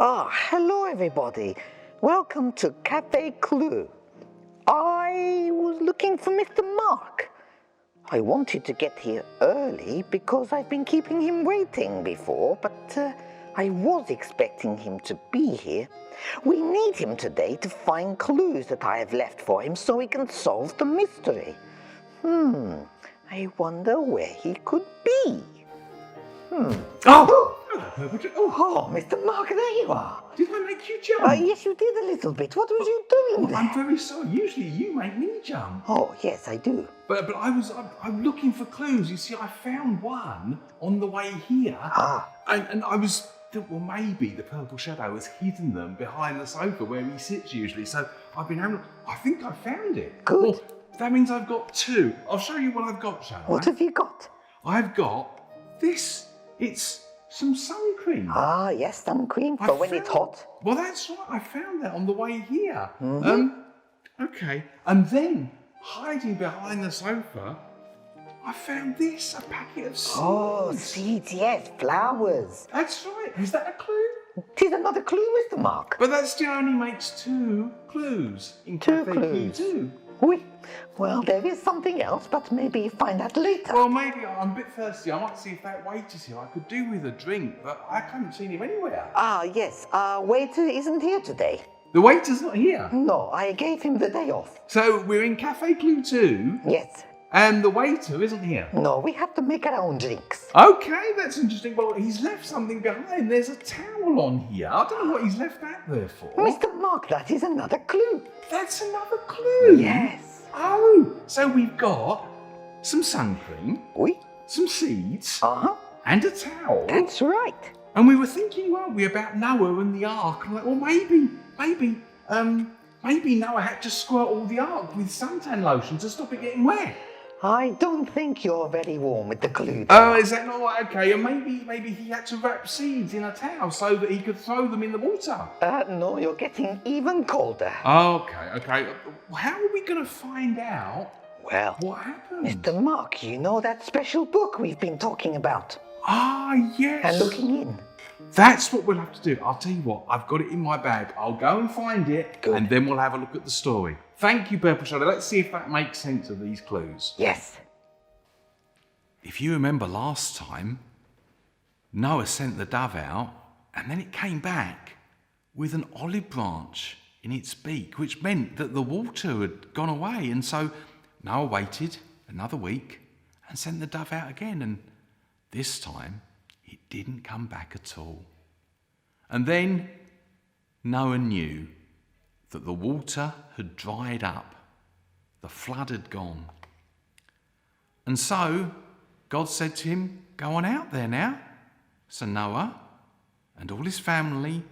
Hello everybody. Welcome to Cafe Clue. I was looking for Mr. Mark. I wanted to get here early because I've been keeping him waiting before, but I was expecting him to be here. We need him today to find clues that I have left for him so he can solve the mystery. I wonder where he could be. Oh, Mr. Mark, there you are. Did I make you jump? Yes, you did a little bit. What was you doing there? I'm very sorry. Usually you make me jump. Oh, yes, I do. But I'm looking for clues. You see, I found one on the way here. And I was, well, maybe the purple shadow has hidden them behind the sofa where he sits usually. So I think I found it. Good. Well, that means I've got two. I'll show you what I've got, shall I? What have you got? I've got this. It's some sun cream. Yes, sun cream for when it's hot. Well, that's right. I found that on the way here. Okay. And then, hiding behind the sofa, I found this, a packet of seeds. Oh, seeds, yes, flowers. That's right. Is that a clue? Tis another clue, Mr. Mark. But that still only makes two clues in Two Cafe clues. Clue 2. Oui. Well, there is something else, but maybe you find out later. Well, maybe I'm a bit thirsty. I might see if that waiter's here. I could do with a drink, but I haven't seen him anywhere. Yes, waiter isn't here today. The waiter's not here. No, I gave him the day off. So we're in Cafe Clue 2. Yes. And the waiter isn't here. No, we have to make our own drinks. Okay, that's interesting. Well, he's left something behind. There's a towel on here. I don't know what he's left that there for. Mr. Mark, that is another clue. That's another clue. Yes. Oh, so we've got some sun cream, Oui. some seeds, And a towel. That's right. And we were thinking, weren't we, about Noah and the ark? I'm like, well, maybe Noah had to squirt all the ark with suntan lotion to stop it getting wet. I don't think you're very warm with the clue. Oh, is that not right? Okay, and maybe he had to wrap seeds in a towel so that he could throw them in the water. No, you're getting even colder. Okay. How are we going to find out what happened? Mr. Mark, you know that special book we've been talking about? Yes. And looking in. That's what we'll have to do. I'll tell you what, I've got it in my bag. I'll go and find it, and then we'll have a look at the story. Thank you, Purple Shadow. Let's see if that makes sense of these clues. Yes. If you remember last time, Noah sent the dove out, and then it came back with an olive branch in its beak, which meant that the water had gone away. And so Noah waited another week and sent the dove out again. And this time, it didn't come back at all. And then Noah knew that the water had dried up. The flood had gone. And so God said to him, go on out there now. So Noah and all his family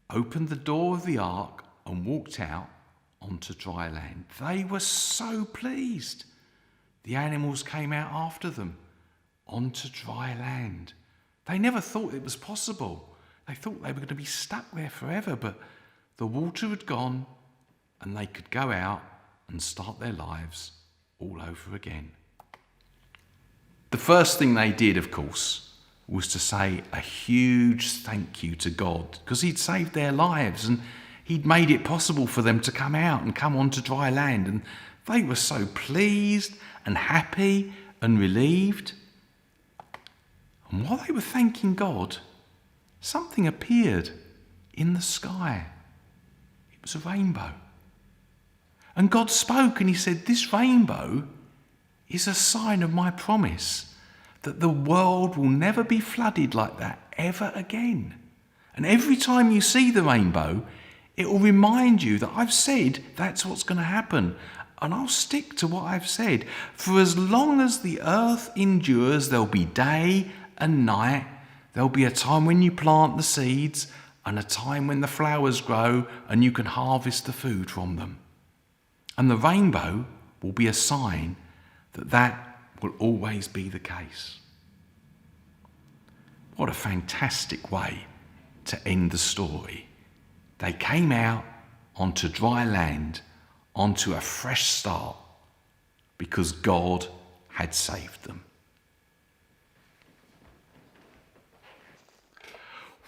opened the door of the ark and walked out onto dry land. They were so pleased. The animals came out after them onto dry land. They never thought it was possible. They thought they were going to be stuck there forever, but the water had gone and they could go out and start their lives all over again. The first thing they did, of course, was to say a huge thank you to God, because he'd saved their lives and he'd made it possible for them to come out and come onto dry land. And they were so pleased and happy and relieved. And while they were thanking God, something appeared in the sky. It was a rainbow. And God spoke and he said, this rainbow is a sign of my promise that the world will never be flooded like that ever again. And every time you see the rainbow, it will remind you that I've said that's what's going to happen. And I'll stick to what I've said. For as long as the earth endures, there'll be day and night. There'll be a time when you plant the seeds and a time when the flowers grow and you can harvest the food from them. And the rainbow will be a sign that that will always be the case. What a fantastic way to end the story. They came out onto dry land, onto a fresh start, because God had saved them.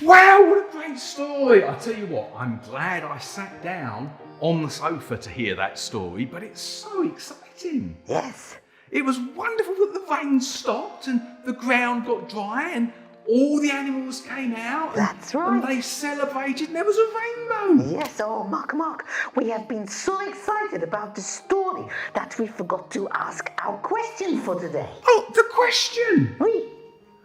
Wow, what a great story. I tell you what, I'm glad I sat down on the sofa to hear that story, but it's so exciting. Yes. It was wonderful that the rain stopped and the ground got dry and all the animals came out. That's right. And they celebrated and there was a rainbow. Yes, oh, Mark, we have been so excited about the story that we forgot to ask our question for today. Oh, the question. Oui.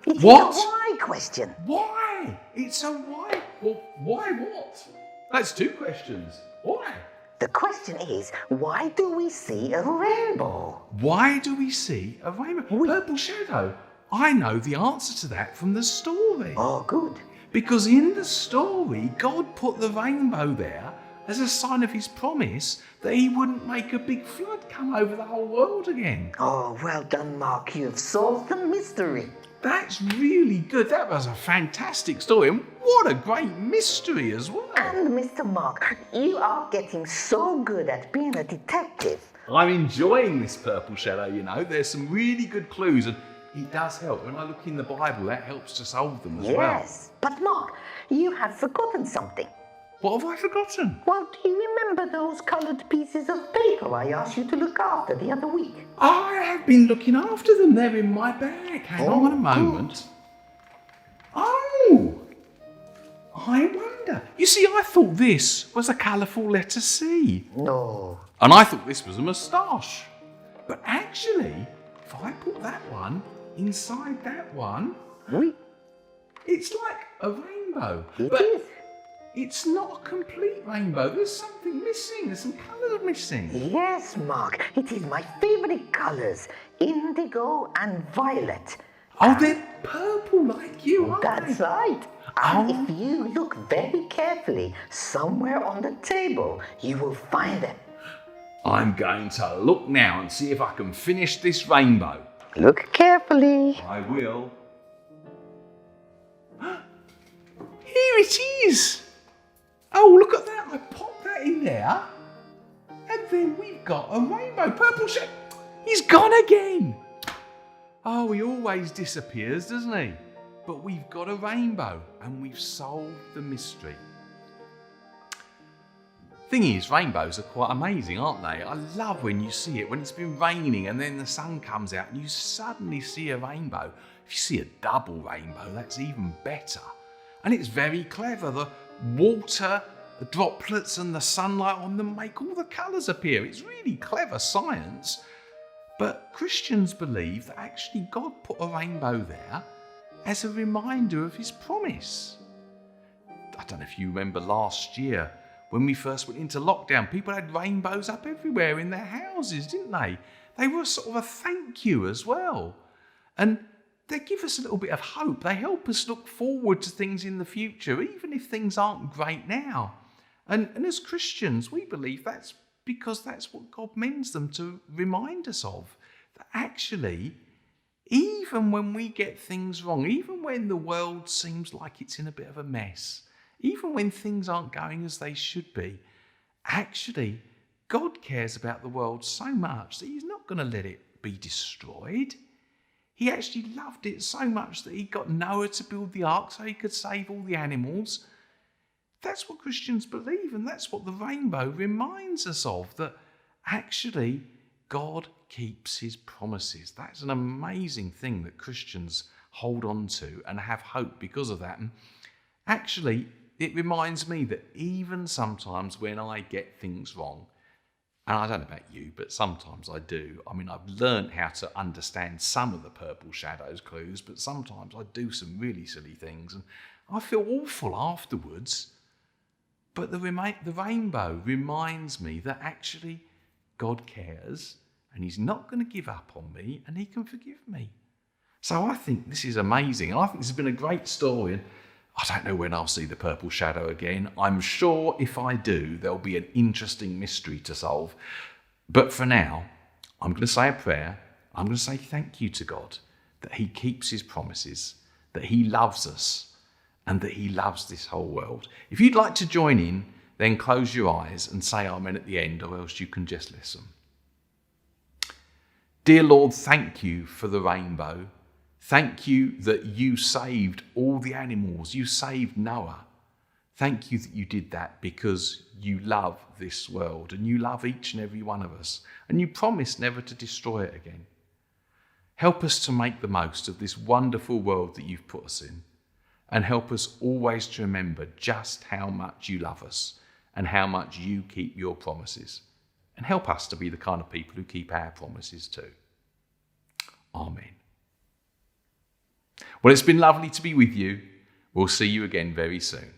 It's What? a why question. Why? It's a why. Well, why what? That's two questions. Why? The question is, why do we see a rainbow? Why do we see a rainbow? Purple shadow. I know the answer to that from the story. Oh, good. Because in the story, God put the rainbow there as a sign of his promise that he wouldn't make a big flood come over the whole world again. Oh, well done, Mark. You've solved the mystery. That's really good. That was a fantastic story. And what a great mystery as well. And Mr. Mark, you are getting so good at being a detective. I'm enjoying this purple shadow, you know. There's some really good clues and it does help. When I look in the Bible, that helps to solve them as well. Yes, but Mark, you have forgotten something. What have I forgotten? Well, do you remember those coloured pieces of paper I asked you to look after the other week? I have been looking after them. They're in my bag. Hang on a moment. Good. Oh, I wonder. You see, I thought this was a colourful letter C. No. And I thought this was a moustache. But actually, if I put that one inside that one, Oui. it's like a rainbow. It But is. it's not a complete rainbow. There's something missing. There's some colour missing. Yes, Mark. It is my favourite colours. Indigo and violet. Oh, they're purple like you, aren't That's they? right. And Oh. if you look very carefully, somewhere on the table, you will find them. I'm going to look now and see if I can finish this rainbow. Look carefully. I will. Here it is. Oh, look at that. I popped that in there. And then we've got a rainbow. Purple shape. He's gone again. Oh, he always disappears, doesn't he? But we've got a rainbow and we've solved the mystery. Thing is, rainbows are quite amazing, aren't they? I love when you see it, when it's been raining and then the sun comes out and you suddenly see a rainbow. If you see a double rainbow, that's even better. And it's very clever. The water, the droplets and the sunlight on them make all the colours appear. It's really clever science. But Christians believe that actually God put a rainbow there as a reminder of his promise. I don't know if you remember last year, when we first went into lockdown, people had rainbows up everywhere in their houses, didn't they? They were sort of a thank you as well. And they give us a little bit of hope. They help us look forward to things in the future, even if things aren't great now. And as Christians, we believe that's because that's what God means them to remind us of. That actually, even when we get things wrong, even when the world seems like it's in a bit of a mess, even when things aren't going as they should be, actually, God cares about the world so much that he's not going to let it be destroyed. He actually loved it so much that he got Noah to build the ark so he could save all the animals. That's what Christians believe, and that's what the rainbow reminds us of, that actually God keeps his promises. That's an amazing thing that Christians hold on to and have hope because of that. And actually, it reminds me that even sometimes when I get things wrong, and I don't know about you, but sometimes I do. I mean, I've learned how to understand some of the purple shadows clues, but sometimes I do some really silly things and I feel awful afterwards. But the rainbow reminds me that actually God cares and he's not going to give up on me and he can forgive me. So I think this is amazing. I think this has been a great story. And I don't know when I'll see the purple shadow again. I'm sure if I do, there'll be an interesting mystery to solve. But for now, I'm going to say a prayer. I'm going to say thank you to God that he keeps his promises, that he loves us, and that he loves this whole world. If you'd like to join in, then close your eyes and say amen at the end, or else you can just listen. Dear Lord, thank you for the rainbow. Thank you that you saved all the animals. You saved Noah. Thank you that you did that because you love this world and you love each and every one of us. And you promise never to destroy it again. Help us to make the most of this wonderful world that you've put us in. And help us always to remember just how much you love us and how much you keep your promises. And help us to be the kind of people who keep our promises too. Amen. Well, it's been lovely to be with you. We'll see you again very soon.